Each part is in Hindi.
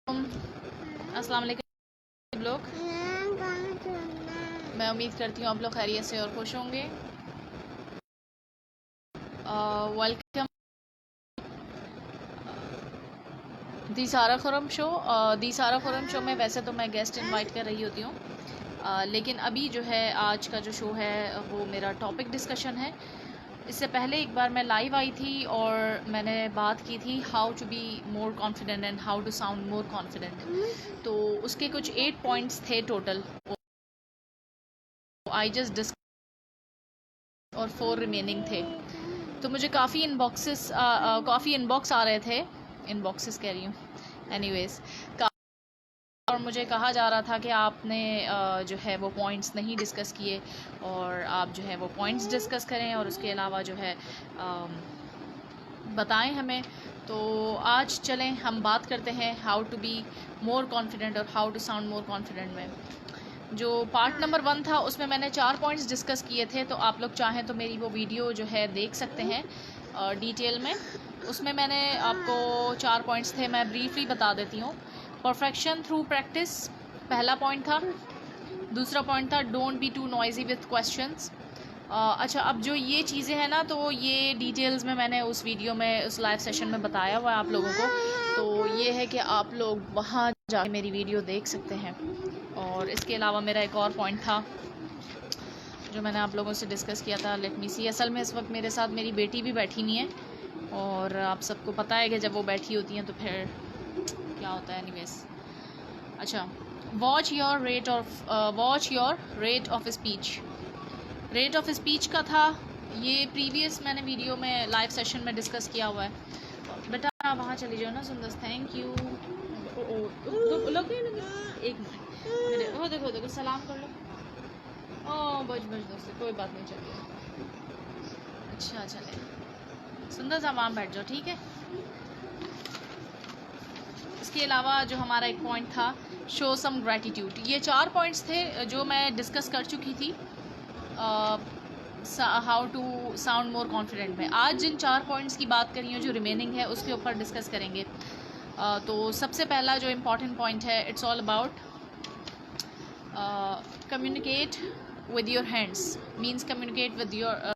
अस्सलाम वालेकुम लोग। मैं उम्मीद करती हूँ आप लोग खैरियत से और खुश होंगे। वेलकम दी सारा खुरम शो। दी सारा खुरम शो में वैसे तो मैं गेस्ट इनवाइट कर रही होती हूँ, लेकिन अभी जो है आज का जो शो है वो मेरा टॉपिक डिस्कशन है। इससे पहले एक बार मैं लाइव आई थी और मैंने बात की थी how to be more confident and how to sound more confident. तो उसके कुछ 8 पॉइंट्स थे टोटल। आई जस्ट डिस्कस और 4 रिमेनिंग थे। तो मुझे काफ़ी इनबॉक्स आ रहे थे, इनबॉक्सेस कह रही हूँ, एनीवेज। और मुझे कहा जा रहा था कि आपने जो है वो पॉइंट्स नहीं डिस्कस किए और आप जो है वो पॉइंट्स डिस्कस करें और उसके अलावा जो है बताएं हमें। तो आज चलें हम बात करते हैं how to be more confident और how to sound more confident में। जो पार्ट नंबर 1 था उसमें मैंने 4 पॉइंट्स डिस्कस किए थे, तो आप लोग चाहें तो मेरी वो वीडियो जो है देख सकते हैं डिटेल में। उसमें मैंने आपको 4 पॉइंट्स थे, मैं ब्रीफली बता देती हूँ। परफेक्शन थ्रू प्रैक्टिस पहला पॉइंट था। दूसरा पॉइंट था don't be too noisy with questions. अच्छा, अब जो ये चीज़ें हैं ना, तो ये डिटेल्स में मैंने उस वीडियो में, उस लाइव सेशन में बताया हुआ है आप लोगों को। तो ये है कि आप लोग वहाँ जाके मेरी वीडियो देख सकते हैं। और इसके अलावा मेरा एक और पॉइंट था जो मैंने आप लोगों से डिस्कस किया था। लेट मी सी, असल में इस वक्त मेरे साथ मेरी बेटी भी बैठी नहीं है और आप सबको पता है कि जब वो बैठी होती हैं तो फिर क्या होता है। एनीवेज, अच्छा, watch your rate of speech. Rate of speech का था, ये प्रीवियस मैंने वीडियो में लाइव सेशन में डिस्कस किया हुआ है। बेटा आप वहाँ चली जाओ ना सुंदर, थैंक यू। एक मिनट, वो देखो देखो, सलाम कर लो। ओ बच दोस्त, कोई बात नहीं, चलिए। अच्छा चले सुंदर सा, वहाँ बैठ जाओ, ठीक है। इसके अलावा जो हमारा एक पॉइंट था शो सम ग्रैटिट्यूड। ये 4 पॉइंट्स थे जो मैं डिस्कस कर चुकी थी how to sound more confident में। आज जिन 4 पॉइंट्स की बात करी हूँ जो रिमेनिंग है उसके ऊपर डिस्कस करेंगे। तो सबसे पहला जो इम्पॉर्टेंट पॉइंट है, it's all about communicate with your hands. Means communicate with your,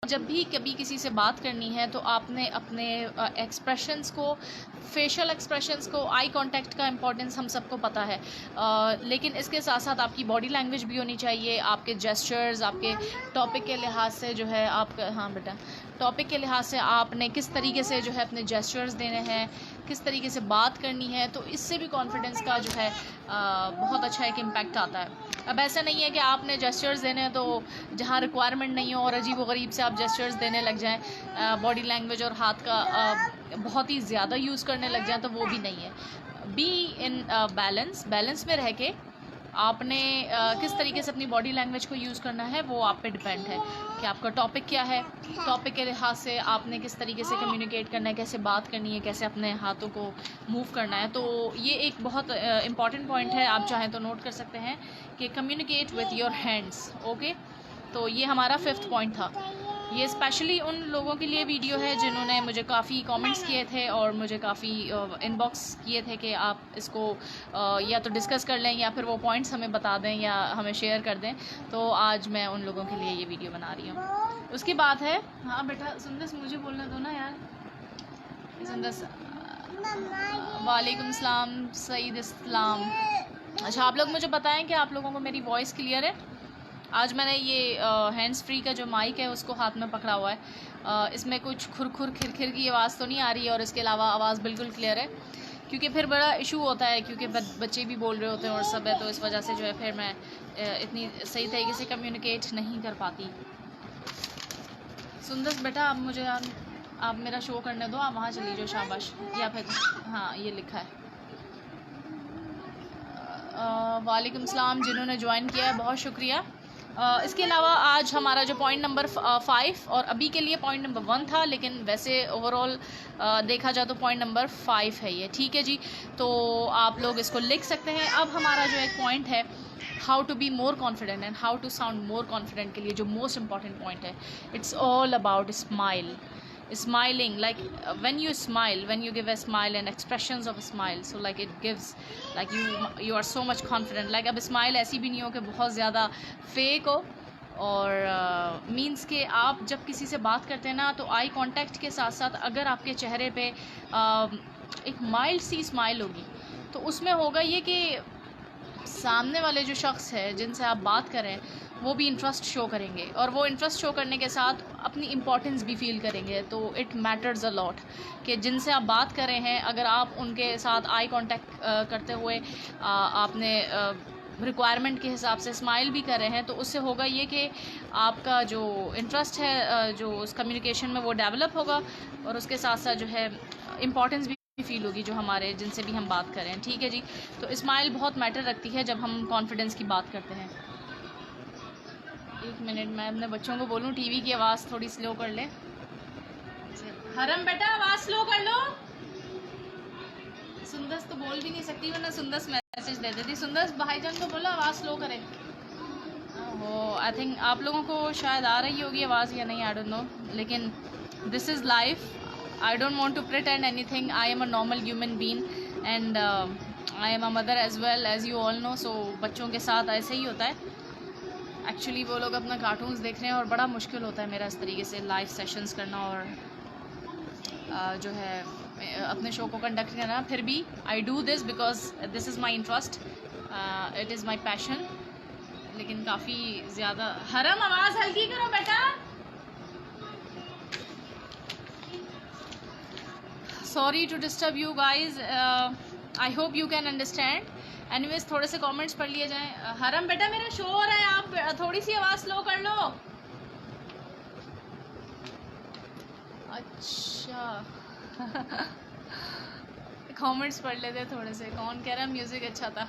जब भी कभी किसी से बात करनी है तो आपने अपने एक्सप्रेशंस को, फेशियल एक्सप्रेशंस को, आई कांटेक्ट का इम्पोर्टेंस हम सबको पता है, लेकिन इसके साथ साथ आपकी बॉडी लैंग्वेज भी होनी चाहिए, आपके जेस्चर्स, आपके टॉपिक के लिहाज से जो है आपका, हाँ बेटा, टॉपिक के लिहाज से आपने किस तरीके से जो है अपने जेस्चर्स देने हैं, किस तरीके से बात करनी है, तो इससे भी कॉन्फिडेंस का जो है बहुत अच्छा एक इम्पैक्ट आता है। अब ऐसा नहीं है कि आपने जेस्चर्स देने हैं तो जहाँ रिक्वायरमेंट नहीं हो और अजीब व गरीब से आप जेस्चर्स देने लग जाएं, बॉडी लैंग्वेज और हाथ का बहुत ही ज़्यादा यूज़ करने लग जाएं, तो वो भी नहीं है। बी इन बैलेंस में रह के आपने किस तरीके से अपनी बॉडी लैंग्वेज को यूज़ करना है वो आप पे डिपेंड है कि आपका टॉपिक क्या है। टॉपिक के लिहाज से आपने किस तरीके से कम्युनिकेट करना है, कैसे बात करनी है, कैसे अपने हाथों को मूव करना है। तो ये एक बहुत इम्पॉर्टेंट पॉइंट है, आप चाहें तो नोट कर सकते हैं कि communicate with your hands. Okay, तो ये हमारा 5th पॉइंट था। ये स्पेशली उन लोगों के लिए वीडियो है जिन्होंने मुझे काफ़ी कमेंट्स किए थे और मुझे काफ़ी इनबॉक्स किए थे कि आप इसको या तो डिस्कस कर लें या फिर वो पॉइंट्स हमें बता दें या हमें शेयर कर दें। तो आज मैं उन लोगों के लिए ये वीडियो बना रही हूँ। उसकी बात है, हाँ बेटा सुंदर, मुझे बोलने दो ना यार। सुंदर, वालेकुम सलाम सईद इस्लाम। अच्छा, आप लोग मुझे बताएं कि आप लोगों को मेरी वॉइस क्लियर है। आज मैंने ये हैंड्स फ्री का जो माइक है उसको हाथ में पकड़ा हुआ है। इसमें कुछ खुरखुर खिरखिर की आवाज़ तो नहीं आ रही है और इसके अलावा आवाज़ बिल्कुल क्लियर है, क्योंकि फिर बड़ा इशू होता है क्योंकि बच्चे भी बोल रहे होते हैं और सब है, तो इस वजह से जो है फिर मैं इतनी सही तरीके से कम्युनिकेट नहीं कर पाती। सुंदर बेटा, आप मुझे आप मेरा शो करने दो, आप वहाँ चली जाओ, शाबाश। या फिर हाँ, ये लिखा है। वालेकुम सलाम, जिन्होंने ज्वाइन किया है बहुत शुक्रिया। इसके अलावा आज हमारा जो पॉइंट नंबर 5 और अभी के लिए पॉइंट नंबर 1 था, लेकिन वैसे ओवरऑल देखा जाए तो पॉइंट नंबर 5 है ये, ठीक है जी। तो आप लोग इसको लिख सकते हैं। अब हमारा जो एक पॉइंट है how to be more confident and how to sound more confident के लिए जो मोस्ट इंपॉर्टेंट पॉइंट है, it's all about smile. smiling, like when you smile, when you give a smile and expressions of a smile, so like it gives like you are so much confident. like अब smile ऐसी भी नहीं हो कि बहुत ज़्यादा फेक हो, और मीन्स के आप जब किसी से बात करते हैं ना, तो आई कांटेक्ट के साथ साथ अगर आपके चेहरे पे एक माइल्ड सी स्माइल होगी, तो उसमें होगा ये कि सामने वाले जो शख्स है जिनसे आप बात करें वो भी इंटरेस्ट शो करेंगे, और वो इंटरेस्ट शो करने के साथ अपनी इम्पोर्टेंस भी फील करेंगे। तो इट मैटर्स अ लॉट कि जिनसे आप बात कर रहे हैं, अगर आप उनके साथ आई कांटेक्ट करते हुए आपने रिक्वायरमेंट के हिसाब से स्माइल भी कर रहे हैं, तो उससे होगा ये कि आपका जो इंटरेस्ट है जो उस कम्युनिकेशन में वो डेवलप होगा, और उसके साथ साथ जो है इम्पोर्टेंस भी फील होगी जो हमारे जिनसे भी हम बात कर रहे हैं। ठीक है जी, तो स्माइल बहुत मैटर रखती है जब हम कॉन्फिडेंस की बात करते हैं। एक मिनट, मैं अपने बच्चों को बोलूँ टीवी की आवाज़ थोड़ी स्लो कर ले। हरम बेटा आवाज़ स्लो कर लो। सुंदस तो बोल भी नहीं सकती, वरना सुंदस मैसेज दे देती। सुंदस भाईजान को बोलो आवाज़ स्लो करें। वो आई थिंक आप लोगों को शायद आ रही होगी आवाज़ या नहीं, आई डोंट नो, लेकिन this is life. I don't want to pretend anything. I am a normal human being and I am a mother as well, as you all know. So बच्चों के साथ ऐसे ही होता है। एक्चुअली वो लोग अपना कार्टून्स देख रहे हैं और बड़ा मुश्किल होता है मेरा इस तरीके से लाइव सेशंस करना और जो है अपने शो को कंडक्ट करना। फिर भी I do this because this is my interest, it is my passion. लेकिन काफ़ी ज़्यादा हरम आवाज़ हल्की करो बेटा। Sorry to disturb you guys, I hope you can understand. Anyways थोड़े से कमेंट्स पढ़ लिए जाएं। हरम बेटा मेरा शो हो रहा है, आप थोड़ी सी आवाज़ स्लो कर लो। अच्छा कमेंट्स पढ़ लेते थोड़े से। कौन कह रहा म्यूज़िक अच्छा था?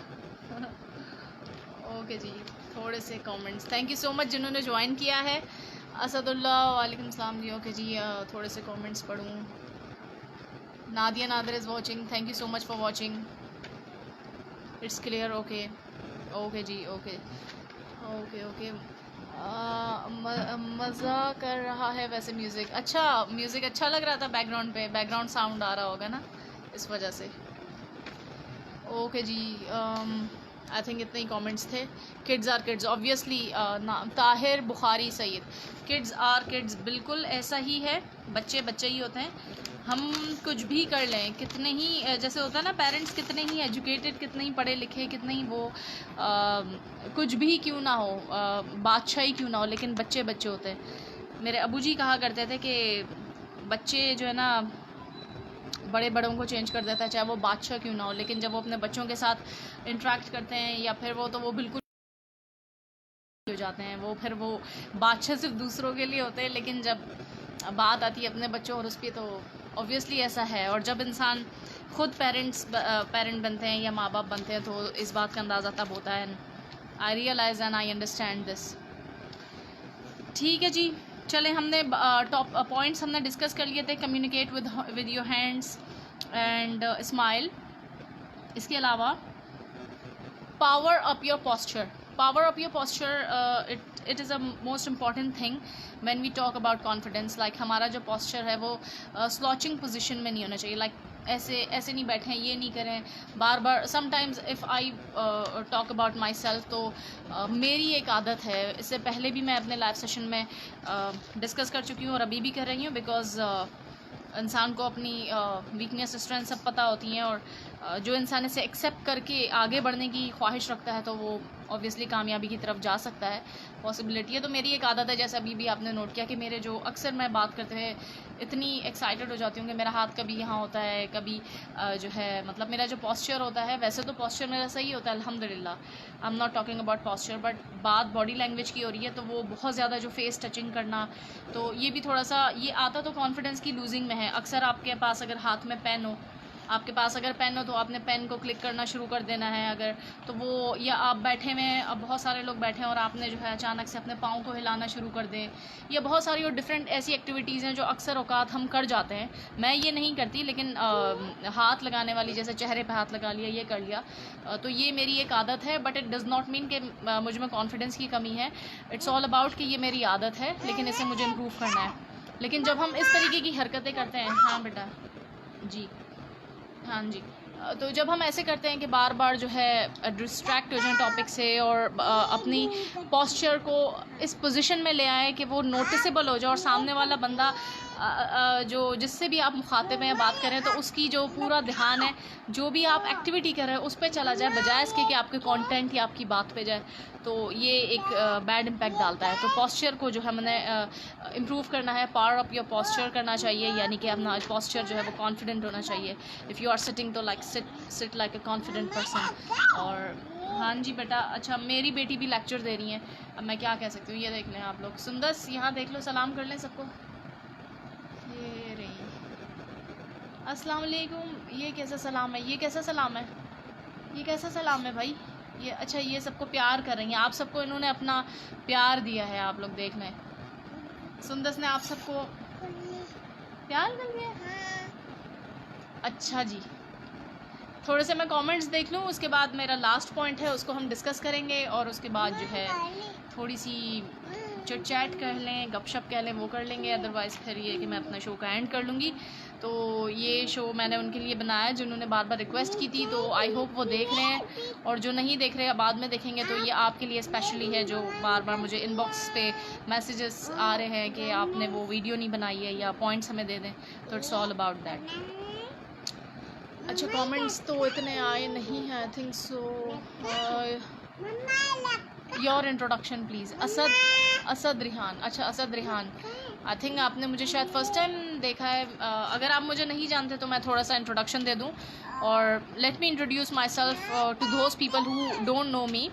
ओके जी, थोड़े से comments. Thank you so much जिन्होंने ज्वाइन किया है। असदुल्ला वालेकुम सलाम जी। ओके जी, थोड़े से कमेंट्स पढ़ूँ। Nadia Nadir is watching, thank you so much for watching. It's clear, okay okay जी, ओके ओके ओके। मज़ा कर रहा है वैसे म्यूज़िक। अच्छा, म्यूज़िक अच्छा लग रहा था बैकग्राउंड पे, बैकग्राउंड साउंड आ रहा होगा ना इस वजह से। ओके जी, आई थिंक इतने ही कमेंट्स थे। Kids are kids, obviously Tahir Bukhari Syed, kids are kids, बिल्कुल ऐसा ही है। बच्चे बच्चे ही होते हैं। हम कुछ भी कर लें, कितने ही जैसे होता है ना पेरेंट्स, कितने ही एजुकेटेड, कितने ही पढ़े लिखे, कितने ही वो कुछ भी क्यों ना हो, बादशाही क्यों ना हो, लेकिन बच्चे बच्चे होते हैं। मेरे अबू जी कहा करते थे कि बच्चे जो है ना बड़े बड़ों को चेंज कर देता है, चाहे वो बादशाह क्यों ना हो, लेकिन जब वो अपने बच्चों के साथ इंटरेक्ट करते हैं या फिर वो, तो वो बिल्कुल हो जाते हैं। वो फिर वो बादशाह सिर्फ दूसरों के लिए होते हैं, लेकिन जब बात आती है अपने बच्चों और उस पर, तो ऑब्वियसली ऐसा है। और जब इंसान खुद पेरेंट बनते हैं या माँ बाप बनते हैं, तो इस बात का अंदाज़ा तब होता है। I realise and I understand this. ठीक है जी, चलें, हमने टॉप पॉइंट्स हमने डिस्कस कर लिए थे। Communicate with your hands and smile. इसके अलावा power up your posture. Power up your posture, it is a most important thing when we talk about confidence. Like हमारा जो पोस्चर है वो स्लॉचिंग पोजीशन में नहीं होना चाहिए। लाइक ऐसे नहीं बैठें, ये नहीं करें बार बार। Sometimes if I talk about myself, तो मेरी एक आदत है, इससे पहले भी मैं अपने लाइव सेशन में डिस्कस कर चुकी हूँ और अभी भी कर रही हूँ, बिकॉज़ इंसान को अपनी वीकनेस स्ट्रेंथ सब पता होती हैं, और जो इंसान इसे एक्सेप्ट करके आगे बढ़ने की ख्वाहिश रखता है, तो वो ऑब्वियसली कामयाबी की तरफ जा सकता है, पॉसिबिलिटी है। तो मेरी एक आदत है, जैसे अभी भी आपने नोट किया, कि मेरे जो अक्सर मैं बात करते हुए इतनी एक्साइटेड हो जाती हूँ कि मेरा हाथ कभी यहाँ होता है, कभी जो है मतलब मेरा जो पोस्चर होता है, वैसे तो पोस्चर मेरा सही होता है अल्हम्दुलिल्लाह, I am not talking about posture, but बात बॉडी लैंग्वेज की हो रही है, तो वो बहुत ज़्यादा जो फेस टचिंग करना, तो ये भी थोड़ा सा ये आता तो कॉन्फिडेंस की लूजिंग में है। अक्सर आपके पास अगर हाथ में पेन हो, आपके पास अगर पेन हो, तो आपने पेन को क्लिक करना शुरू कर देना है अगर, तो वो, या आप बैठे में, अब बहुत सारे लोग बैठे हैं और आपने जो है अचानक से अपने पाँव को हिलाना शुरू कर दें, या बहुत सारी और डिफरेंट ऐसी एक्टिविटीज़ हैं जो अक्सर औकात हम कर जाते हैं। मैं ये नहीं करती, लेकिन हाथ लगाने वाली, जैसे चेहरे पे हाथ लगा लिया, ये कर लिया, तो ये मेरी एक आदत है। But it does not mean कि मुझ में कॉन्फिडेंस की कमी है। इट्स ऑल अबाउट कि ये मेरी आदत है, लेकिन इसे मुझे इम्प्रूव करना है। लेकिन जब हम इस तरीके की हरकतें करते हैं, हाँ बेटा जी, हाँ जी, तो जब हम ऐसे करते हैं कि बार बार जो है डिस्ट्रैक्ट हो जाएं टॉपिक से और अपनी पोस्चर को इस पोजीशन में ले आए कि वो नोटिसेबल हो जाए और सामने वाला बंदा जो जिससे भी आप मुखातिब हैं बात करें तो उसकी जो पूरा ध्यान है जो भी आप एक्टिविटी कर रहे हैं उस पर चला जाए बजाय इसके कि आपके कंटेंट या आपकी बात पे जाए, तो ये एक बैड इम्पैक्ट डालता है। तो पोस्चर को जो है मैंने इम्प्रूव करना है, पावर अप योर पोस्चर करना चाहिए, यानी कि अपना पोस्चर जो है वो कॉन्फिडेंट होना चाहिए। इफ़ यू आर सिटिंग तो like sit like a confident person. और हाँ जी बेटा, अच्छा मेरी बेटी भी लेक्चर दे रही है, अब मैं क्या कह सकती हूँ, ये देख लें आप लोग। सुंदस यहाँ देख लो, सलाम कर लें सबको। ये रही, अस्सलाम वालेकुम। ये कैसा सलाम है, ये कैसा सलाम है, ये कैसा सलाम है भाई ये? अच्छा ये सबको प्यार कर रही हैं, आप सबको इन्होंने अपना प्यार दिया है, आप लोग देख लें। सुंदस ने आप सबको प्यार कर दिया। अच्छा जी, थोड़े से मैं कमेंट्स देख लूँ, उसके बाद मेरा लास्ट पॉइंट है उसको हम डिस्कस करेंगे और उसके बाद जो है थोड़ी सी चिट चैट कर लें, गपशप कह लें, वो कर लेंगे। अदरवाइज़ फिर ये कि मैं अपना शो का एंड कर लूँगी। तो ये शो मैंने उनके लिए बनाया जिन्होंने बार बार रिक्वेस्ट की थी, तो आई होप वो देख रहे हैं, और जो नहीं देख रहे हैं बाद में देखेंगे। तो ये आपके लिए स्पेशली है जो बार बार मुझे इनबॉक्स पे मैसेजेस आ रहे हैं कि आपने वो वीडियो नहीं बनाई है या पॉइंट्स हमें दे दें, तो इट्स ऑल अबाउट दैट। अच्छा कमेंट्स तो इतने आए नहीं हैं, I think so. Your introduction please. Asad Rihan, अच्छा असद रिहान, आई थिंक आपने मुझे शायद फ़र्स्ट टाइम देखा है। अगर आप मुझे नहीं जानते तो मैं थोड़ा सा इंट्रोडक्शन दे दूँ, और let me introduce myself to those people who don't know me.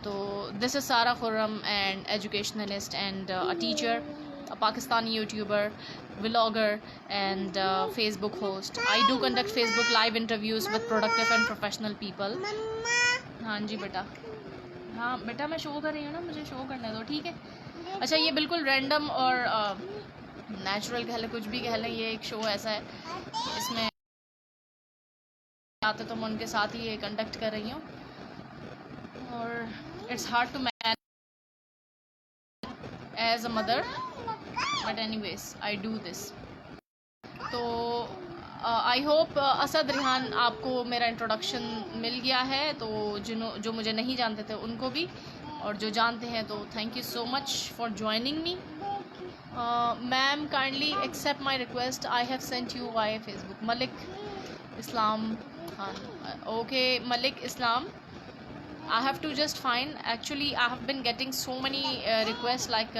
तो this is Sara Khurram, and educationalist and a teacher, a Pakistani YouTuber, vlogger and Facebook host. I do conduct Facebook live interviews with productive and professional people. हाँ जी बेटा, हाँ बेटा मैं शो कर रही हूँ ना, मुझे शो करने दो, ठीक है। अच्छा ये बिल्कुल रैंडम और नेचुरल कह लें, कुछ भी कह लें, ये एक शो ऐसा है इसमें आते तो मैं उनके साथ ही ये कंडक्ट कर रही हूँ, और it's hard to manage as a mother, but anyways I do this. तो आई होप असद रिहान आपको मेरा इंट्रोडक्शन मिल गया है, तो जो मुझे नहीं जानते थे उनको भी, और जो जानते हैं तो thank you so much for joining me. Ma'am kindly accept my request, I have sent you via Facebook. Malik Islam Khan, okay Malik Islam, I have to just find, actually I have been getting so many requests, like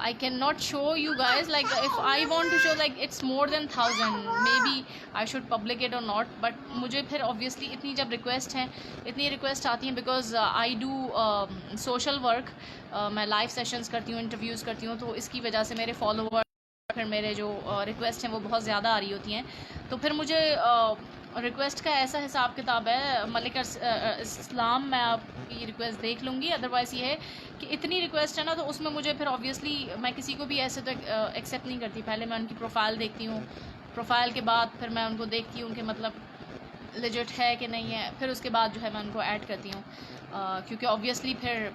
I cannot show you guys, like if I want to show, like it's more than 1000, maybe I should public it or not, but मुझे फिर obviously इतनी जब request हैं, इतनी request आती हैं, because I do social work, मैं live sessions करती हूँ, interviews करती हूँ, तो इसकी वजह से मेरे follower फिर मेरे जो रिक्वेस्ट हैं वो बहुत ज़्यादा आ रही होती हैं, तो फिर मुझे रिक्वेस्ट का ऐसा हिसाब किताब है। मलिक इस्लाम, मैं आपकी रिक्वेस्ट देख लूँगी, अदरवाइज़ ये है कि इतनी रिक्वेस्ट है ना, तो उसमें मुझे फिर ऑब्वियसली मैं किसी को भी ऐसे तो एक्सेप्ट नहीं करती। पहले मैं उनकी प्रोफाइल देखती हूँ, प्रोफाइल के बाद फिर मैं उनको देखती हूँ कि मतलब लेजिट है कि नहीं है, फिर उसके बाद जो है मैं उनको ऐड करती हूँ, क्योंकि ऑब्वियसली फिर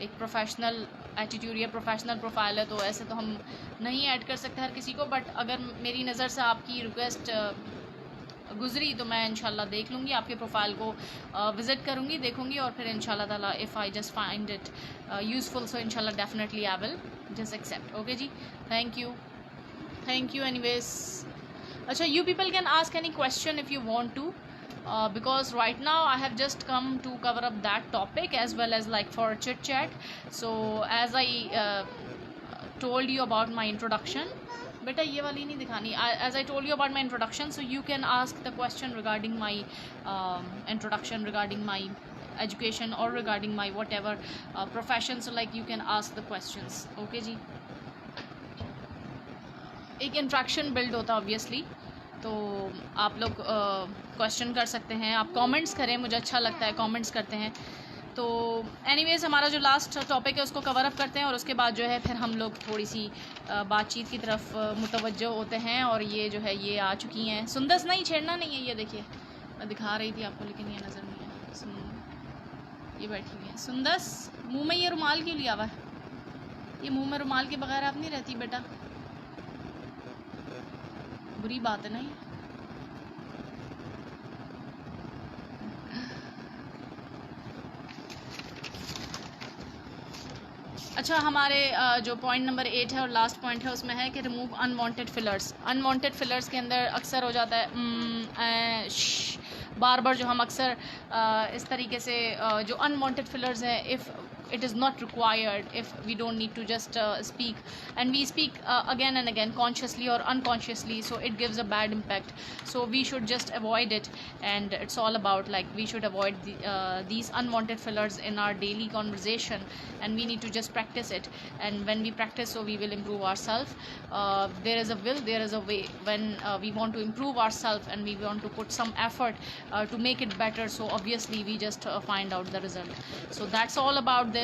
एक प्रोफेशनल एटीट्यूड या प्रोफेशनल प्रोफाइल है, तो ऐसे तो हम नहीं ऐड कर सकते हर किसी को, बट अगर मेरी नज़र से आपकी रिक्वेस्ट गुजरी तो मैं इंशाल्लाह देख लूँगी, आपके प्रोफाइल को विज़िट करूँगी, देखूँगी, और फिर इंशाल्लाह ताला if I just find it useful, so इंशाल्लाह definitely I will just accept. Okay जी, थैंक यू एनीवेज। अच्छा, you people can ask any question if you want to, because right now I have just come to cover up that topic as well as like for chit chat. So as I told you about my introduction, beta ye wali nahi dikhani, as I told you about my introduction, so you can ask the question regarding my introduction, regarding my education, or regarding my whatever profession, so like you can ask the questions. Okay जी, एक इंट्रैक्शन बिल्ड होता है ऑब्वियसली, तो आप लोग क्वेश्चन कर सकते हैं, आप कमेंट्स करें, मुझे अच्छा लगता है कमेंट्स करते हैं। तो एनीवेज़ हमारा जो लास्ट टॉपिक है उसको कवर अप करते हैं, और उसके बाद जो है फिर हम लोग थोड़ी सी बातचीत की तरफ मुतवज्जो होते हैं। और ये जो है ये आ चुकी हैं, सुंदस नहीं छेड़ना नहीं है, ये देखिए मैं दिखा रही थी आपको लेकिन ये नज़र नहीं है, ये बैठी हुई है सुंदस, मुँह में ये रुमाल क्यों लिया हुआ है? ये मुंह में रुमाल के बगैर आप नहीं रहती बेटा, बुरी बात है ना ये। अच्छा, हमारे जो पॉइंट नंबर 8 है और लास्ट पॉइंट है उसमें है कि remove unwanted fillers. Unwanted fillers के अंदर अक्सर हो जाता है बार बार जो हम अक्सर इस तरीके से जो अनवांटेड फिलर्स हैं, if it is not required, if we don't need to just speak, and we speak again and again consciously or unconsciously, so it gives a bad impact. So we should just avoid it, and it's all about like we should avoid these unwanted fillers in our daily conversation, and we need to just practice it. And when we practice, so we will improve ourselves. There is a will, there is a way. When we want to improve ourselves and we want to put some effort to make it better, so obviously we just find out the result. So that's all about this.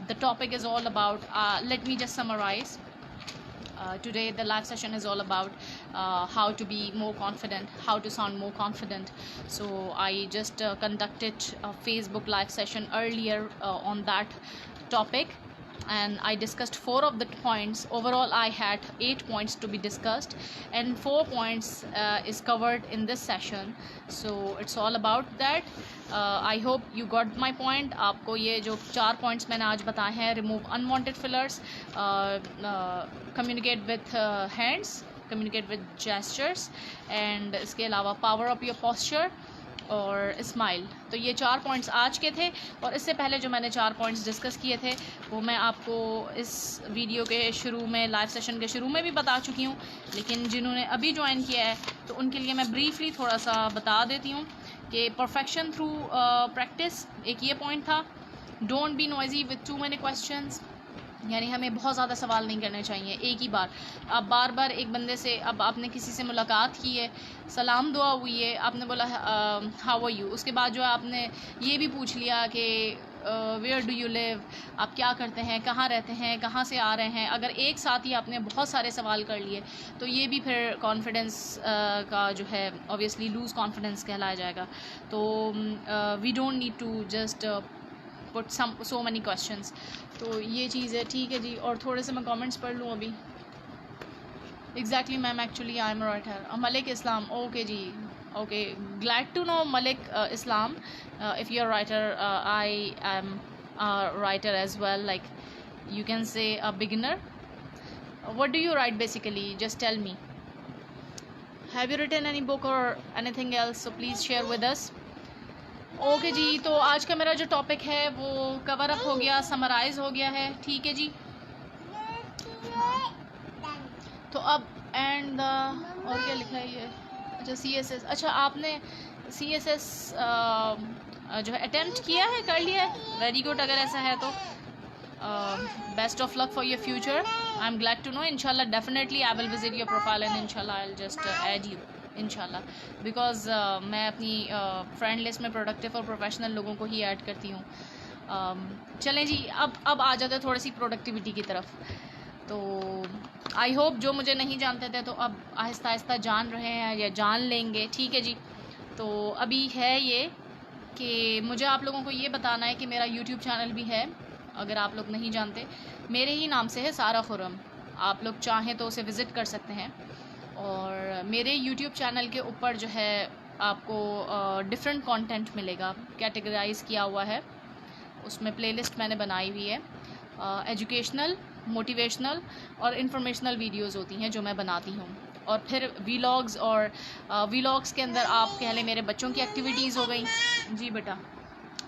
The topic is all about, let me just summarize. Today the live session is all about how to be more confident, how to sound more confident. So I just conducted a Facebook live session earlier on that topic, and I discussed 4 of the points. Overall I had 8 points to be discussed, and 4 points is covered in this session. So it's all about that. I hope you got my point. आपको ये जो 4 points मैंने आज बताए हैं, remove unwanted fillers, communicate with hands, communicate with gestures, and इसके अलावा power up your posture और स्माइल। तो ये 4 पॉइंट्स आज के थे, और इससे पहले जो मैंने 4 पॉइंट्स डिस्कस किए थे वो मैं आपको इस वीडियो के शुरू में, लाइव सेशन के शुरू में भी बता चुकी हूँ, लेकिन जिन्होंने अभी ज्वाइन किया है तो उनके लिए मैं ब्रीफली थोड़ा सा बता देती हूँ कि परफेक्शन थ्रू प्रैक्टिस एक ये पॉइंट था। Don't B noisy with to many questions, यानी हमें बहुत ज़्यादा सवाल नहीं करने चाहिए एक ही बार। अब बार बार एक बंदे से, अब आपने किसी से मुलाकात की है, सलाम दुआ हुई है, आपने बोला हाउ आर यू, उसके बाद जो है आपने ये भी पूछ लिया कि वेयर डू यू लिव, आप क्या करते हैं, कहाँ रहते हैं, कहाँ से आ रहे हैं। अगर एक साथ ही आपने बहुत सारे सवाल कर लिए तो ये भी फिर कॉन्फिडेंस का जो है ऑब्वियसली लूज़ कॉन्फिडेंस कहलाया जाएगा। तो we don't need to just put so many questions. तो ये चीज़ है, ठीक है जी। और थोड़े से मैं कमेंट्स पढ़ लूँ अभी। Exactly ma'am, actually I am writer. Malik Islam, okay जी, okay, glad to know Malik Islam, if you are writer, I am writer as well, like you can say a beginner. What do you write basically? Just tell me. Have you written any book or anything else? So please share with us. Okay जी, तो आज का मेरा जो टॉपिक है वो कवर अप हो गया, समराइज हो गया है, ठीक है जी। तो अब एंड और क्या लिखा है ये, अच्छा CSS, अच्छा आपने CSS जो है अटेम्प्ट किया है, कर लिया है, वेरी गुड। अगर ऐसा है तो best of luck for your future, I am glad to know. इंशाल्लाह definitely I will visit your profile and इंशाल्लाह I will just add you इंशाल्लाह, बिकॉज मैं अपनी फ्रेंड लिस्ट में प्रोडक्टिव और प्रोफेशनल लोगों को ही ऐड करती हूँ। चलें जी, अब आ जाते हैं थोड़ी सी प्रोडक्टिविटी की तरफ। तो आई होप जो मुझे नहीं जानते थे तो अब आहिस्ता आहिस्ता जान रहे हैं या जान लेंगे, ठीक है जी। तो अभी है ये कि मुझे आप लोगों को ये बताना है कि मेरा यूट्यूब चैनल भी है, अगर आप लोग नहीं जानते, मेरे ही नाम से है, सारा खुर्रम। आप लोग चाहें तो उसे विज़िट कर सकते हैं। और मेरे यूट्यूब चैनल के ऊपर जो है आपको डिफरेंट कंटेंट मिलेगा, कैटेगराइज़ किया हुआ है, उसमें प्लेलिस्ट मैंने बनाई हुई है। एजुकेशनल, मोटिवेशनल और इंफॉर्मेशनल वीडियोस होती हैं जो मैं बनाती हूँ। और फिर वीलॉग्स, और वीलॉग्स के अंदर आप कह लें मेरे बच्चों की एक्टिविटीज़ हो गई। जी बेटा,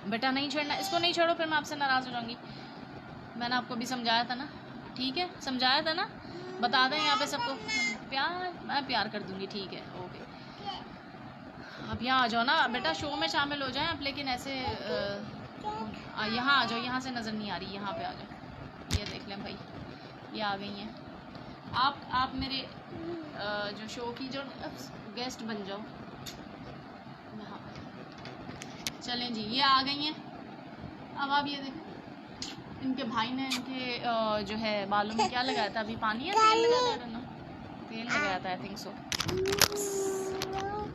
बेटा नहीं छेड़ना, इसको नहीं छेड़ो, फिर मैं आपसे नाराज़ हो जाऊँगी। मैंने आपको भी समझाया था ना, ठीक है, समझाया था ना, बता दें यहाँ पे सबको, प्यार, मैं प्यार कर दूँगी, ठीक है, ओके। अब यहाँ आ जाओ ना बेटा, शो में शामिल हो जाएं आप, लेकिन ऐसे यहाँ आ जाओ, यहाँ से नज़र नहीं आ रही, यहाँ पे आ जाओ। ये देख लें भाई, ये आ गई हैं। आप मेरे जो शो की जो गेस्ट बन जाओ यहाँ पर। चलें जी, ये आ गई हैं। अब आप ये देखें, इनके भाई ने इनके जो है बालों में क्या लगाया था, अभी पानी या तेल लगाया था ना, तेल लगाया था, आई थिंक सो।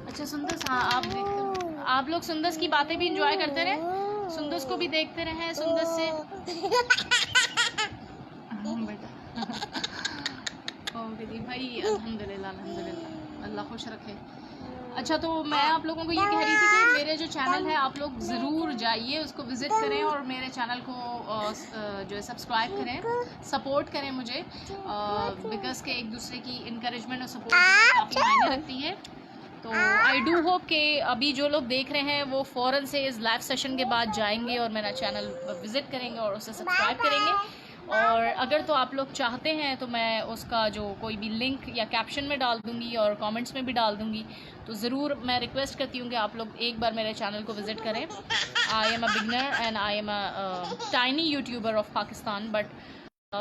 अच्छा सुंदस, हाँ आप देखते, आप लोग सुंदस की बातें भी इंजॉय करते रहे, सुंदस को भी देखते रहे, सुंदस से भाई अल्हम्दुलिल्लाह अल्हम्दुलिल्लाह, अल्लाह खुश रखे। अच्छा, तो मैं आप लोगों को ये कह रही थी कि मेरे जो चैनल है आप लोग ज़रूर जाइए, उसको विज़िट करें और मेरे चैनल को जो है सब्सक्राइब करें, सपोर्ट करें मुझे, बिकॉज़ के एक दूसरे की इंकरेजमेंट और सपोर्ट काफ़ी मायने रखती है। तो आई डू होप कि अभी जो लोग देख रहे हैं वो फ़ौरन से इस लाइव सेशन के बाद जाएंगे और मेरा चैनल विज़िट करेंगे और उसे सब्सक्राइब करेंगे। और अगर तो आप लोग चाहते हैं तो मैं उसका जो कोई भी लिंक या कैप्शन में डाल दूँगी और कमेंट्स में भी डाल दूँगी, तो ज़रूर मैं रिक्वेस्ट करती हूँ कि आप लोग एक बार मेरे चैनल को विज़िट करें। I am a beginner and I am a tiny YouTuber of Pakistan, but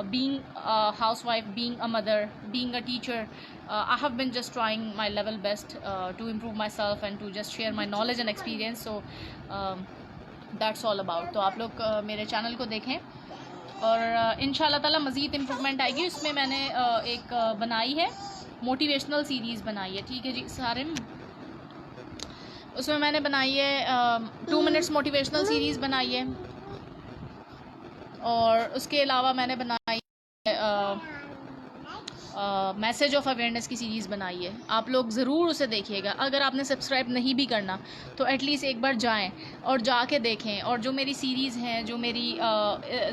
being a housewife, being a mother, being a teacher, I have been just trying my level best to improve myself and to just share my knowledge and experience. So that's all about. तो आप लोग मेरे चैनल को देखें और इंशाल्लाह ताला मज़ीद इम्प्रूवमेंट आएगी। उसमें मैंने एक बनाई है, मोटिवेशनल सीरीज़ बनाई है, ठीक है जी सारे। उसमें मैंने बनाई है 2 मिनट्स मोटिवेशनल सीरीज़ बनाई है और उसके अलावा मैंने बनाई मैसेज ऑफ अवेयरनेस की सीरीज़ बनाई है। आप लोग ज़रूर उसे देखिएगा। अगर आपने सब्सक्राइब नहीं भी करना तो एटलीस्ट एक बार जाएं और जाके देखें। और जो मेरी सीरीज़ हैं, जो मेरी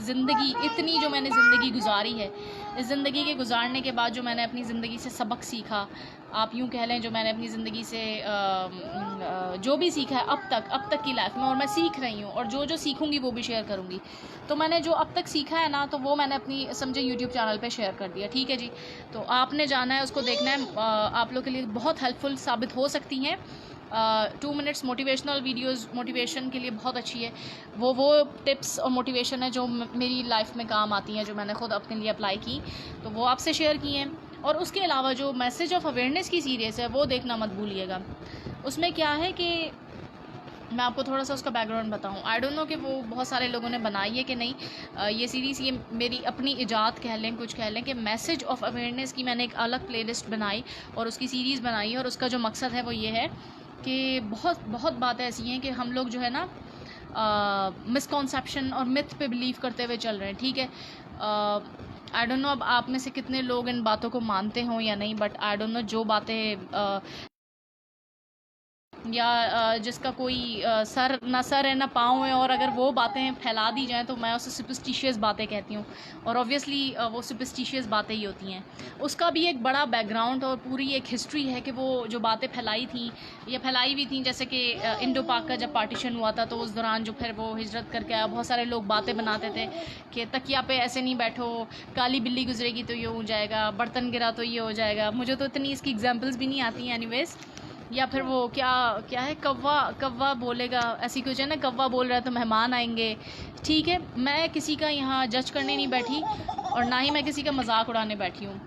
ज़िंदगी, इतनी जो मैंने ज़िंदगी गुजारी है, इस ज़िंदगी के गुजारने के बाद जो मैंने अपनी ज़िंदगी से सबक सीखा, आप यूँ कह लें जो मैंने अपनी ज़िंदगी से जो भी सीखा है अब तक की लाइफ में, और मैं सीख रही हूँ और जो सीखूँगी वो भी शेयर करूँगी। तो मैंने जो अब तक सीखा है ना, तो वो मैंने अपनी समझे यूट्यूब चैनल पे शेयर कर दिया, ठीक है जी। तो आपने जाना है, उसको देखना है, आप लोग के लिए बहुत हेल्पफुल साबित हो सकती हैं। 2 मिनट्स मोटिवेशनल वीडियोस मोटिवेशन के लिए बहुत अच्छी है। वो टिप्स और मोटिवेशन है जो मेरी लाइफ में काम आती हैं, जो मैंने ख़ुद अपने लिए अप्लाई की, तो वो आपसे शेयर की हैं। और उसके अलावा जो मैसेज ऑफ अवेयरनेस की सीरीज़ है वो देखना मत भूलिएगा। उसमें क्या है कि मैं आपको थोड़ा सा उसका बैकग्राउंड बताऊं। आई डोंट नो कि वो बहुत सारे लोगों ने बनाई है कि नहीं। ये सीरीज़, ये मेरी अपनी इजाद कह लें, कुछ कह लें कि मैसेज ऑफ अवेयरनेस की मैंने एक अलग प्लेलिस्ट बनाई और उसकी सीरीज़ बनाई है। और उसका जो मकसद है वो ये है कि बहुत बातें ऐसी हैं कि हम लोग जो है ना मिसकॉन्सेप्शन और मिथ पे बिलीव करते हुए चल रहे हैं, ठीक है। आई डोंट नो अब आप में से कितने लोग इन बातों को मानते हों या नहीं, बट आई डोंट नो जो बातें या जिसका कोई सर है ना पाँव है, और अगर वो बातें फैला दी जाएँ तो मैं उसे सुपरस्टिशियस बातें कहती हूँ। और ऑब्वियसली वो सुपरस्टिशियस बातें ही होती हैं। उसका भी एक बड़ा बैकग्राउंड और पूरी एक हिस्ट्री है कि वो जो बातें फैलाई थी या फैलाई भी थी, जैसे कि इंडो पाक का जब पार्टीशन हुआ था तो उस दौरान जो फिर वो हिजरत करके आया, बहुत सारे लोग बातें बनाते थे कि तकिया पे ऐसे नहीं बैठो, काली बिल्ली गुजरेगी तो ये हो जाएगा, बर्तन गिरा तो ये हो जाएगा। मुझे तो इतनी इसकी एग्जाम्पल्स भी नहीं आती हैं एनीवेज। या फिर वो क्या है, कौवा बोलेगा, ऐसी कुछ है ना, कौवा बोल रहा है तो मेहमान आएंगे, ठीक है। मैं किसी का यहाँ जज करने नहीं बैठी और ना ही मैं किसी का मजाक उड़ाने बैठी हूँ।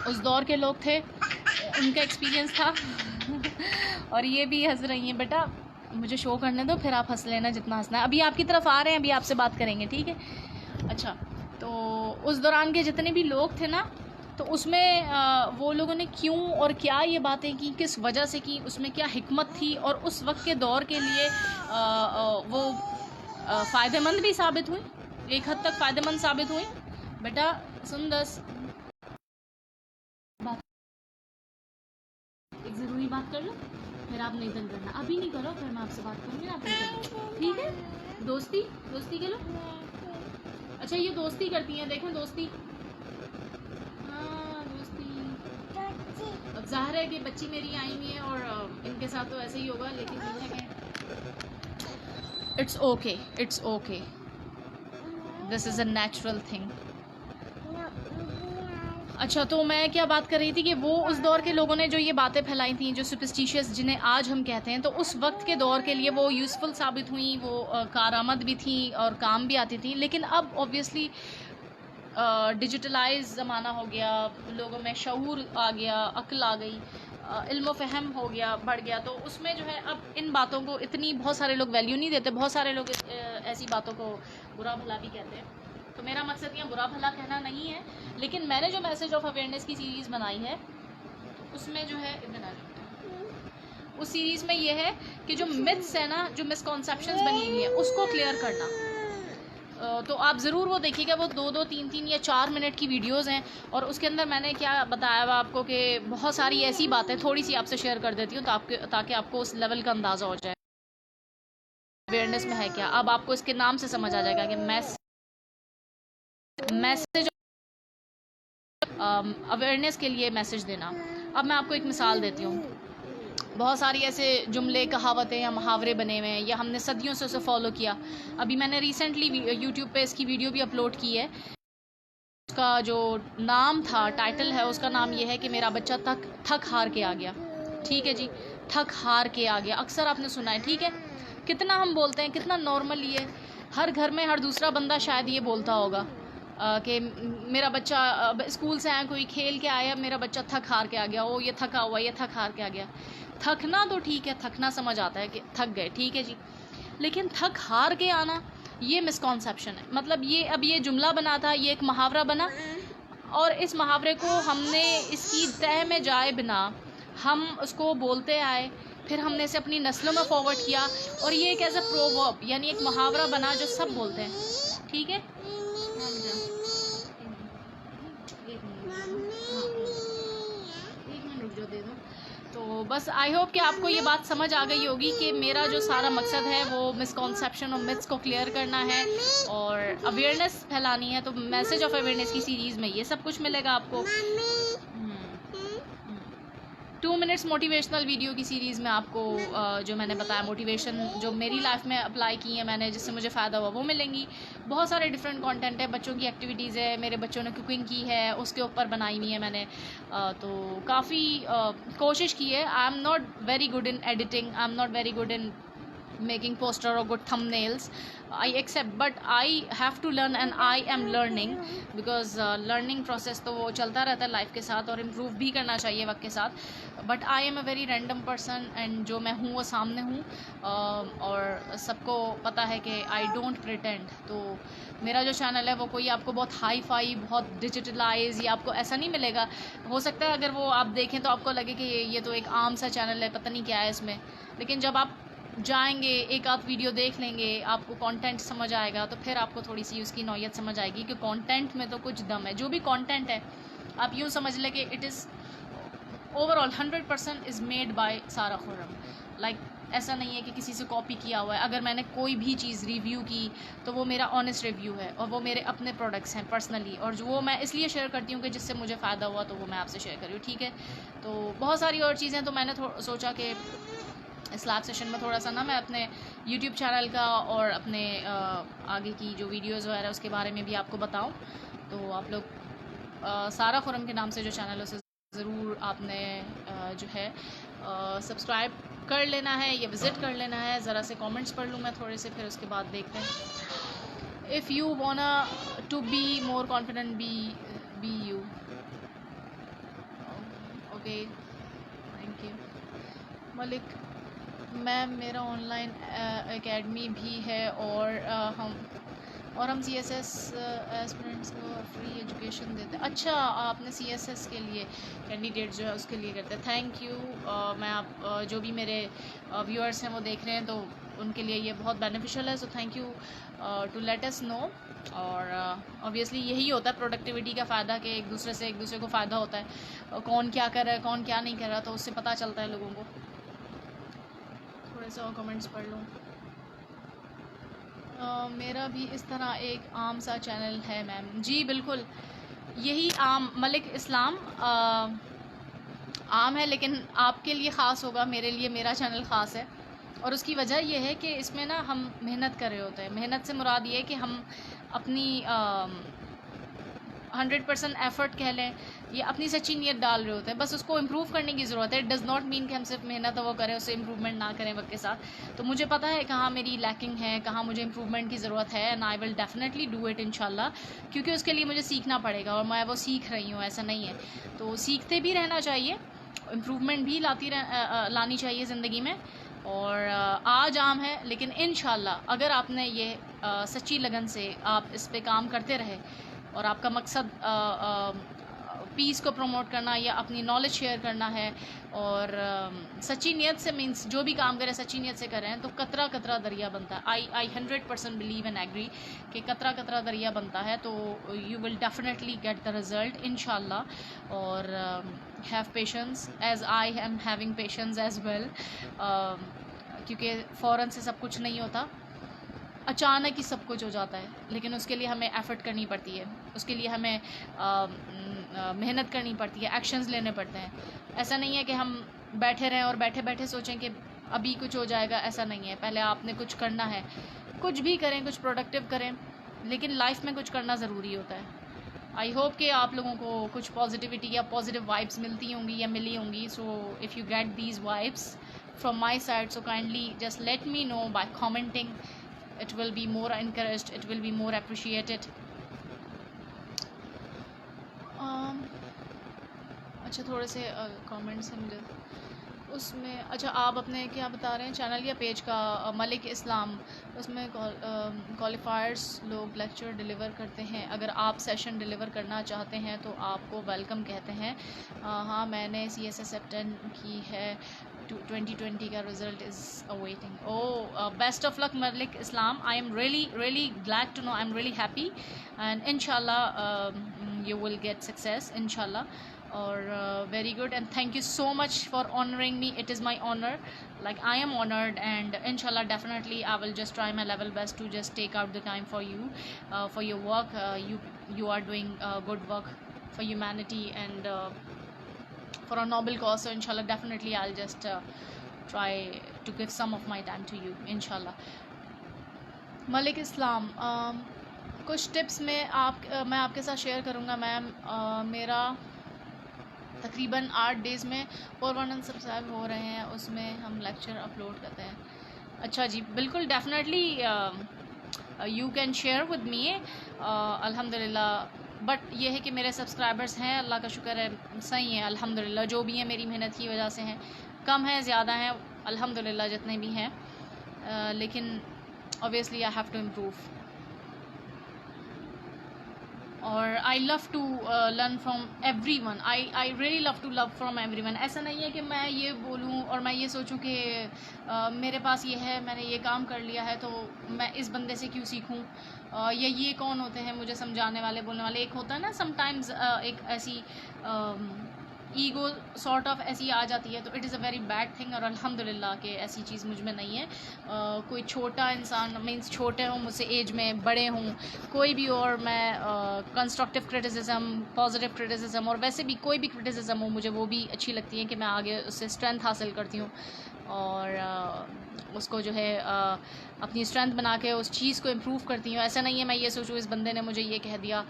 उस दौर के लोग थे, उनका एक्सपीरियंस था और ये भी हंस रही हैं। बेटा मुझे शो करने दो, फिर आप हंस लेना जितना हंसना है। अभी आपकी तरफ आ रहे हैं, अभी आपसे बात करेंगे, ठीक है। अच्छा, तो उस दौरान के जितने भी लोग थे ना, तो उसमें वो लोगों ने क्यों और क्या ये बातें की, किस वजह से की, उसमें क्या हिकमत थी, और उस वक्त के दौर के लिए वो फ़ायदेमंद भी साबित हुई, एक हद तक फ़ायदेमंद साबित हुई। बेटा सुन, 10 बात, एक ज़रूरी बात कर लो, फिर आप नहीं तंग करना। अभी नहीं करो, फिर मैं आपसे बात करूँगी ना, आप नहीं करना, ठीक है। दोस्ती के लो। अच्छा, ये दोस्ती करती हैं, देखें दोस्ती, अब ज़ाहिर है कि बच्ची मेरी आई हुई है और इनके साथ तो ऐसे ही होगा, लेकिन ये है कि it's okay, this is a natural thing. अच्छा, तो मैं क्या बात कर रही थी कि वो उस दौर के लोगों ने जो ये बातें फैलाई थी, जो सुपरस्टिशियस जिन्हें आज हम कहते हैं, तो उस वक्त के दौर के लिए वो यूज़फुल साबित हुई, वो कारआमद भी थी और काम भी आती थी। लेकिन अब ऑब्वियसली डिजिटलाइज ज़माना हो गया, लोगों में शऊर आ गया, अक्ल आ गई, इल्म फ़हम हो गया, बढ़ गया, तो उसमें जो है अब इन बातों को इतनी बहुत सारे लोग वैल्यू नहीं देते। बहुत सारे लोग ऐसी बातों को बुरा भला भी कहते हैं। तो मेरा मकसद यहाँ बुरा भला कहना नहीं है, लेकिन मैंने जो मैसेज ऑफ अवेयरनेस की सीरीज़ बनाई है उसमें जो है उस सीरीज़ में ये है कि जो मिथ्स है ना, जो मिसकॉन्सेप्शंस बनी हुई है, उसको क्लियर करना। तो आप ज़रूर वो देखिएगा। वो 2-2, 3-3 या 4 मिनट की वीडियोज़ हैं और उसके अंदर मैंने क्या बताया हुआ आपको कि बहुत सारी ऐसी बातें थोड़ी सी आपसे शेयर कर देती हूँ ताकि आपको उस लेवल का अंदाज़ा हो जाए अवेयरनेस में है क्या। अब आपको इसके नाम से समझ आ जाएगा कि मैसेज अवेयरनेस के लिए मैसेज देना। अब मैं आपको एक मिसाल देती हूँ। बहुत सारी ऐसे जुमले, कहावतें या मुहावरे बने हुए हैं या हमने सदियों से उसे फॉलो किया। अभी मैंने रिसेंटली यूट्यूब पे इसकी वीडियो भी अपलोड की है। उसका जो नाम था, टाइटल है, उसका नाम ये है कि मेरा बच्चा थक हार के आ गया। ठीक है जी, थक हार के आ गया। अक्सर आपने सुना है, ठीक है। कितना हम बोलते हैं, कितना नॉर्मल ये, हर घर में हर दूसरा बंदा शायद ये बोलता होगा कि मेरा बच्चा स्कूल से आया, कोई खेल के आया, मेरा बच्चा थक हार के आ गया, ओ ये थका हुआ, ये थक हार के आ गया। थकना तो ठीक है, थकना समझ आता है कि थक गए, ठीक है जी, लेकिन थक हार के आना ये मिसकॉन्सेप्शन है। मतलब ये अब ये जुमला बना था, ये एक मुहावरा बना और इस मुहावरे को हमने इसकी तह में जाए बिना हम उसको बोलते आए, फिर हमने इसे अपनी नस्लों में फॉरवर्ड किया और ये एक एज अ प्रोवर्ब यानी एक मुहावरा बना जो सब बोलते हैं। ठीक है, दे दो। तो बस आई होप कि आपको ये बात समझ आ गई होगी कि मेरा जो सारा मकसद है वो मिसकॉन्सेप्शन और मिथ्स को क्लियर करना है और अवेयरनेस फैलानी है। तो मैसेज ऑफ अवेयरनेस की सीरीज़ में ये सब कुछ मिलेगा आपको। 2 मिनट्स मोटिवेशनल वीडियो की सीरीज़ में आपको जो मैंने बताया मोटिवेशन जो मेरी लाइफ में अप्लाई की है मैंने, जिससे मुझे फ़ायदा हुआ, वो मिलेंगी। बहुत सारे डिफरेंट कंटेंट है, बच्चों की एक्टिविटीज़ है, मेरे बच्चों ने कुकिंग की है उसके ऊपर बनाई हुई है मैंने। तो काफ़ी कोशिश की है। I am not very good in editing, I am not very good in making poster और good thumbnails. I accept, but I have to learn and I am learning because learning process तो वो चलता रहता है लाइफ के साथ और इम्प्रूव भी करना चाहिए वक्त के साथ। But I am a very random person and जो मैं हूँ वो सामने हूँ और सबको पता है कि आई डोंट प्रिटेंड। तो मेरा जो चैनल है वो कोई आपको बहुत हाई फाई, बहुत डिजिटलाइज या आपको ऐसा नहीं मिलेगा। हो सकता है अगर वो आप देखें तो आपको लगे कि ये तो एक आम सा चैनल है, पता नहीं क्या है इसमें, लेकिन जब आप जाएंगे, एक आध वीडियो देख लेंगे, आपको कंटेंट समझ आएगा तो फिर आपको थोड़ी सी उसकी नौयत समझ आएगी कि कंटेंट में तो कुछ दम है। जो भी कंटेंट है आप यूँ समझ लें कि it is overall 100% is made by सारा खुर्रम। लाइक ऐसा नहीं है कि किसी से कॉपी किया हुआ है। अगर मैंने कोई भी चीज़ रिव्यू की तो वो मेरा ऑनेस्ट रिव्यू है और वो मेरे अपने प्रोडक्ट्स हैं पर्सनली, और जो वो मैं इसलिए शेयर करती हूँ कि जिससे मुझे फ़ायदा हुआ तो वो मैं आपसे शेयर कर रही हूँ। ठीक है, तो बहुत सारी और चीज़ें तो मैंने सोचा कि इस लाइव सेशन में थोड़ा सा ना मैं अपने यूट्यूब चैनल का और अपने आगे की जो वीडियोज़ वगैरह उसके बारे में भी आपको बताऊं। तो आप लोग सारा खुर्रम के नाम से जो चैनल है उसे ज़रूर आपने जो है सब्सक्राइब कर लेना है या विज़िट कर लेना है। ज़रा से कमेंट्स पढ़ लूँ मैं थोड़े से, फिर उसके बाद देखते हैं। If you wanna to be more confident be you. Okay, thank you Malik ma'am. मेरा ऑनलाइन एकेडमी भी है और हम CSS एस्पिरेंट्स को फ्री एजुकेशन देते हैं। अच्छा, आपने CSS के लिए कैंडिडेट जो है उसके लिए करते हैं, थैंक यू। मैं आप जो भी मेरे व्यूअर्स हैं वो देख रहे हैं तो उनके लिए ये बहुत बेनिफिशियल है, so thank you to let us know. और ऑब्वियसली यही होता है प्रोडक्टिविटी का फ़ायदा कि एक दूसरे को फ़ायदा होता है। कौन क्या कर रहा है, कौन क्या नहीं कर रहा, तो उससे पता चलता है लोगों को। थोड़े से और कमेंट्स पढ़ लूँ। मेरा भी इस तरह एक आम सा चैनल है मैम। जी बिल्कुल, यही आम मलिक इस्लाम आम है, लेकिन आपके लिए ख़ास होगा, मेरे लिए मेरा चैनल ख़ास है। और उसकी वजह यह है कि इसमें ना हम मेहनत कर रहे होते हैं। मेहनत से मुराद ये है कि हम अपनी 100% एफ़र्ट कह लें या अपनी सच्ची नीयत डाल रहे होते हैं। बस उसको इम्प्रूव करने की ज़रूरत है। इट डज़ नॉट मीन कि हम सिर्फ मेहनत वो करें, उससे इम्प्रूवमेंट ना करें वक्त के साथ। तो मुझे पता है कहाँ मेरी लैकिंग है, कहाँ मुझे इम्प्रूवमेंट की ज़रूरत है, and I will definitely do it इंशाल्लाह, क्योंकि उसके लिए मुझे सीखना पड़ेगा और मैं वो सीख रही हूँ, ऐसा नहीं है। तो सीखते भी रहना चाहिए, इम्प्रूवमेंट भी लानी चाहिए ज़िंदगी में। और आज आम है, लेकिन इंशाल्लाह अगर आपने ये सच्ची लगन से आप इस पे काम करते रहे और आपका मकसद पीस को प्रमोट करना या अपनी नॉलेज शेयर करना है, और सच्ची नीयत से, मीन्स जो भी काम करें सच्ची नीयत से करें, तो कतरा कतरा दरिया बनता है। आई 100% बिलीव एंड एग्री कि कतरा कतरा दरिया बनता है, तो you will definitely get the result इंशाल्लाह। और have patience as I am having patience as well, क्योंकि फ़ौरन से सब कुछ नहीं होता, अचानक ही सब कुछ हो जाता है, लेकिन उसके लिए हमें एफ़र्ट करनी पड़ती है, उसके लिए हमें मेहनत करनी पड़ती है, एक्शंस लेने पड़ते हैं। ऐसा नहीं है कि हम बैठे रहें और बैठे बैठे सोचें कि अभी कुछ हो जाएगा, ऐसा नहीं है। पहले आपने कुछ करना है, कुछ भी करें, कुछ प्रोडक्टिव करें, लेकिन लाइफ में कुछ करना ज़रूरी होता है। आई होप कि आप लोगों को कुछ पॉजिटिविटी या पॉजिटिव वाइब्स मिलती होंगी या मिली होंगी। So if you get these vibes from my side, so kindly just let me know by commenting. It will be more encouraged, it will be more appreciated. अच्छा, थोड़े से कमेंट्स हैं मुझे उसमें। अच्छा, आप अपने क्या बता रहे हैं चैनल या पेज का? मलिक इस्लाम, उसमें क्वालिफायर्स लोग लेक्चर डिलीवर करते हैं, अगर आप सेशन डिलीवर करना चाहते हैं तो आपको वेलकम कहते हैं। हाँ, मैंने CSS अटेंड की है, 2020 का result is awaiting. Oh, best of luck Malik Islam, I am really glad to know, I am really happy, and इंशाल्लाह यू विल गेट सक्सेस इंशाल्लाह। और very good, and thank you so much for honoring me. It is my honor, like I am honored, and inshallah definitely I will just try my level best to just take out the time for you, for your work. You are doing good work for humanity and for a noble cause, so inshallah definitely I'll just try to give some of my time to you inshallah. Malik इस्लाम, कुछ टिप्स मैं आपके साथ शेयर करूँगा मैम। मेरा तकरीबन 8 डेज़ में 411 सब्सक्राइब हो रहे हैं, उसमें हम लेक्चर अपलोड करते हैं। अच्छा जी, बिल्कुल definitely you can share with me, अल्हम्दुलिल्लाह। बट ये है कि मेरे सब्सक्राइबर्स हैं, अल्लाह का शुक्र है, सही हैं अल्हम्दुलिल्लाह। जो भी हैं मेरी मेहनत की वजह से हैं, कम है ज़्यादा हैं, अल्हम्दुलिल्लाह जितने भी हैं, लेकिन obviously I have to improve. और I love to learn from every one, I really love to love from every one. ऐसा नहीं है कि मैं ये बोलूँ और मैं ये सोचूँ कि मेरे पास ये है, मैंने ये काम कर लिया है, तो मैं इस बंदे से क्यों सीखूँ, या ये कौन होते हैं मुझे समझाने वाले, बोलने वाले। एक होता है ना समटाइम्स एक ऐसी ईगो सॉर्ट ऑफ ऐसी आ जाती है, तो it is a very bad thing, और अल्हम्दुलिल्लाह कि ऐसी चीज़ मुझ में नहीं है। कोई छोटा इंसान, मीन्स छोटे हों मुझसे एज में, बड़े हों, कोई भी, और मैं कंस्ट्रक्टिव क्रिटिसिज्म, पॉजिटिव क्रिटिसिज्म, और वैसे भी कोई भी क्रिटिसिज्म हो, मुझे वो भी अच्छी लगती है कि मैं आगे उससे स्ट्रेंथ हासिल करती हूँ, और उसको जो है अपनी स्ट्रेंथ बना के उस चीज़ को इम्प्रूव करती हूँ। ऐसा नहीं है मैं ये सोचूँ इस बंदे ने मुझे ये कह दिया,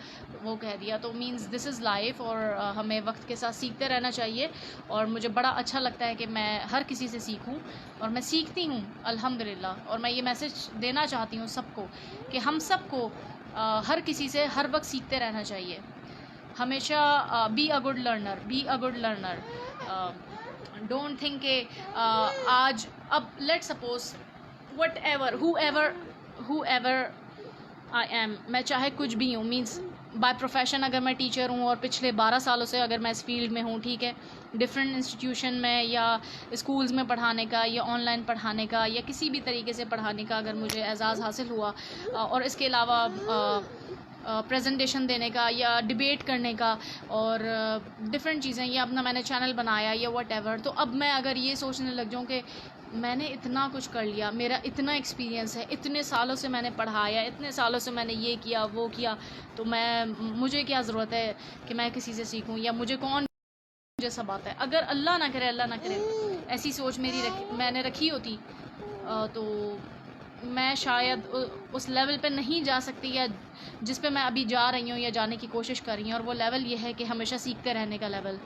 वो कह दिया, तो मीन्स दिस इज़ लाइफ, और हमें वक्त के साथ सीखते रहना चाहिए। और मुझे बड़ा अच्छा लगता है कि मैं हर किसी से सीखूं, और मैं सीखती हूँ अल्हम्दुलिल्लाह। और मैं ये मैसेज देना चाहती हूँ सबको कि हम सबको हर किसी से हर वक्त सीखते रहना चाहिए। हमेशा be a good learner, be a good learner. Don't think के आज, अब let suppose what ever who ever I am, मैं चाहे कुछ भी हूँ, मीन्स बाय प्रोफेशन अगर मैं टीचर हूँ और पिछले 12 सालों से अगर मैं इस फील्ड में हूँ, ठीक है, डिफरेंट इंस्टीट्यूशन में या स्कूल्स में पढ़ाने का या ऑनलाइन पढ़ाने का या किसी भी तरीके से पढ़ाने का अगर मुझे एजाज़ हासिल हुआ, और इसके अलावा प्रेजेंटेशन देने का या डिबेट करने का और डिफरेंट चीज़ें, या अपना मैंने चैनल बनाया या वट एवर, तो अब मैं अगर ये सोचने लग जाऊँ कि मैंने इतना कुछ कर लिया, मेरा इतना एक्सपीरियंस है, इतने सालों से मैंने पढ़ाया, इतने सालों से मैंने ये किया वो किया, तो मुझे क्या ज़रूरत है कि मैं किसी से सीखूं, या मुझे सब आता है। अगर अल्लाह ना करे ऐसी सोच मैंने रखी होती, तो मैं शायद उस लेवल पे नहीं जा सकती, या जिस पे मैं अभी जा रही हूँ या जाने की कोशिश कर रही हूँ, और वो लेवल ये है कि हमेशा सीखते रहने का लेवल।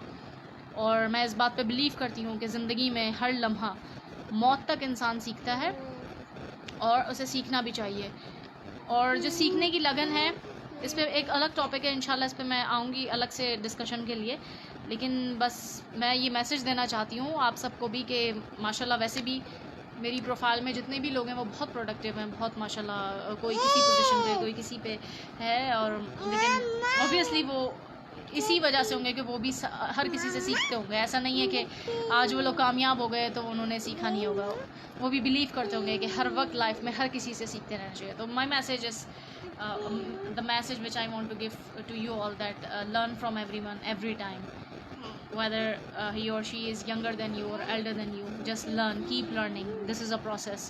और मैं इस बात पे बिलीव करती हूँ कि ज़िंदगी में हर लम्हा, मौत तक इंसान सीखता है, और उसे सीखना भी चाहिए। और जो सीखने की लगन है, इस पर एक अलग टॉपिक है, इंशाल्लाह इस पर मैं आऊँगी अलग से डिस्कशन के लिए। लेकिन बस मैं ये मैसेज देना चाहती हूँ आप सबको भी कि माशाल्लाह वैसे भी मेरी प्रोफाइल में जितने भी लोग हैं वो बहुत प्रोडक्टिव हैं, बहुत माशाल्लाह, कोई किसी पोजीशन पे, कोई किसी पे है, और लेकिन ऑब्वियसली वो इसी वजह से होंगे कि वो भी हर किसी से सीखते होंगे। ऐसा नहीं है कि आज वो लोग कामयाब हो गए तो उन्होंने सीखा नहीं होगा, वो भी बिलीव करते होंगे कि हर वक्त लाइफ में हर किसी से सीखते रहना चाहिए। तो my message is the message which I want to give to you all that learn from every one every time, whether he or she is younger than you or elder than you. Just learn, keep learning. This is a process.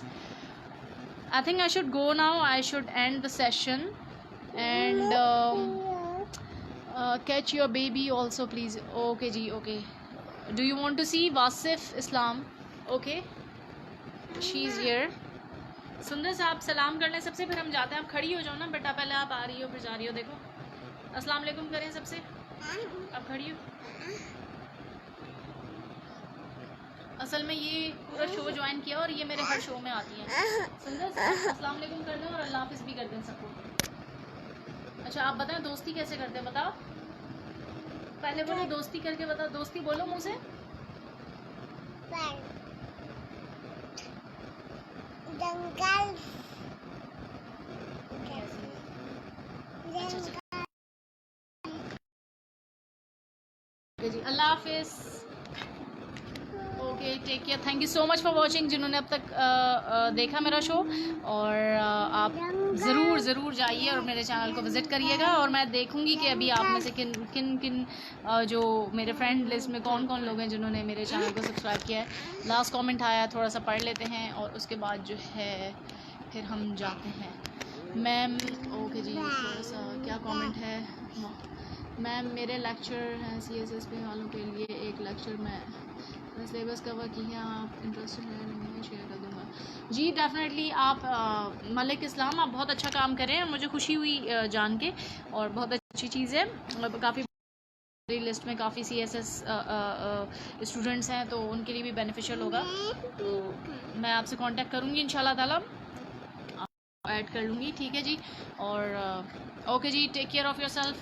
I think I should go now. I should end the session and catch your baby also, please. Okay ji, okay. Do you want to see Wasif Islam? Okay, she's here. सुंदर साहब सलाम कर लें सबसे, फिर हम जाते हैं। आप खड़ी हो जाओ ना बेटा, पहले आप आ रही हो फिर जा रही हो। देखो अस्सलाम वालेकुम करें सबसे। आप खड़ी हो। असल में ये पूरा शो ज्वाइन किया और ये मेरे हर शो में आती हैं। सुंदर साहब अस्सलाम वालेकुम कर दें और अल्लाह हाफिज़ भी कर दें सबको। अच्छा आप बताएं दोस्ती कैसे करते हैं, बताओ पहले बोलो, दोस्ती करके बताओ। दोस्ती बोलो मुँह से। जी अल्लाह हाफिज़। Okay take care, thank you so much for watching. जिन्होंने अब तक देखा मेरा शो, और आप ज़रूर जाइए और मेरे चैनल को विज़िट करिएगा। और मैं देखूंगी कि अभी आप में से किन जो मेरे फ्रेंड लिस्ट में कौन कौन लोग हैं जिन्होंने मेरे चैनल को सब्सक्राइब किया है। लास्ट कमेंट आया, थोड़ा सा पढ़ लेते हैं और उसके बाद जो है फिर हम जाते हैं। मैम ओके जी, थोड़ा सा क्या कमेंट है। मैम मेरे लेक्चर हैं CSSP वालों के लिए, एक लेक्चर मैं सिलेबस कवर की है, आप इंटरेस्टेड है नहीं है शेयर कर दूँगा जी। डेफिनेटली आप मलिक इस्लाम आप बहुत अच्छा काम कर रहे हैं, मुझे खुशी हुई जान के, और बहुत अच्छी चीज़ है। काफ़ी लिस्ट में काफ़ी CSS स्टूडेंट्स हैं तो उनके लिए भी बेनिफिशियल होगा। तो मैं आपसे कांटेक्ट करूँगी इंशाल्लाह ताला, ऐड कर लूँगी, ठीक है जी। और ओके जी, टेक केयर ऑफ़ योरसेल्फ।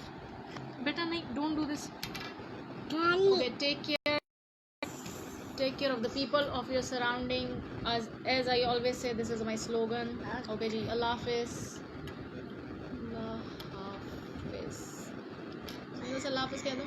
बेटा नहीं, don't do this. Okay take care, take care of the people of your surrounding, as I always say, this is my slogan. Okay ji, Allah Hafiz, Allah Hafiz। Allah Hafiz कह दो।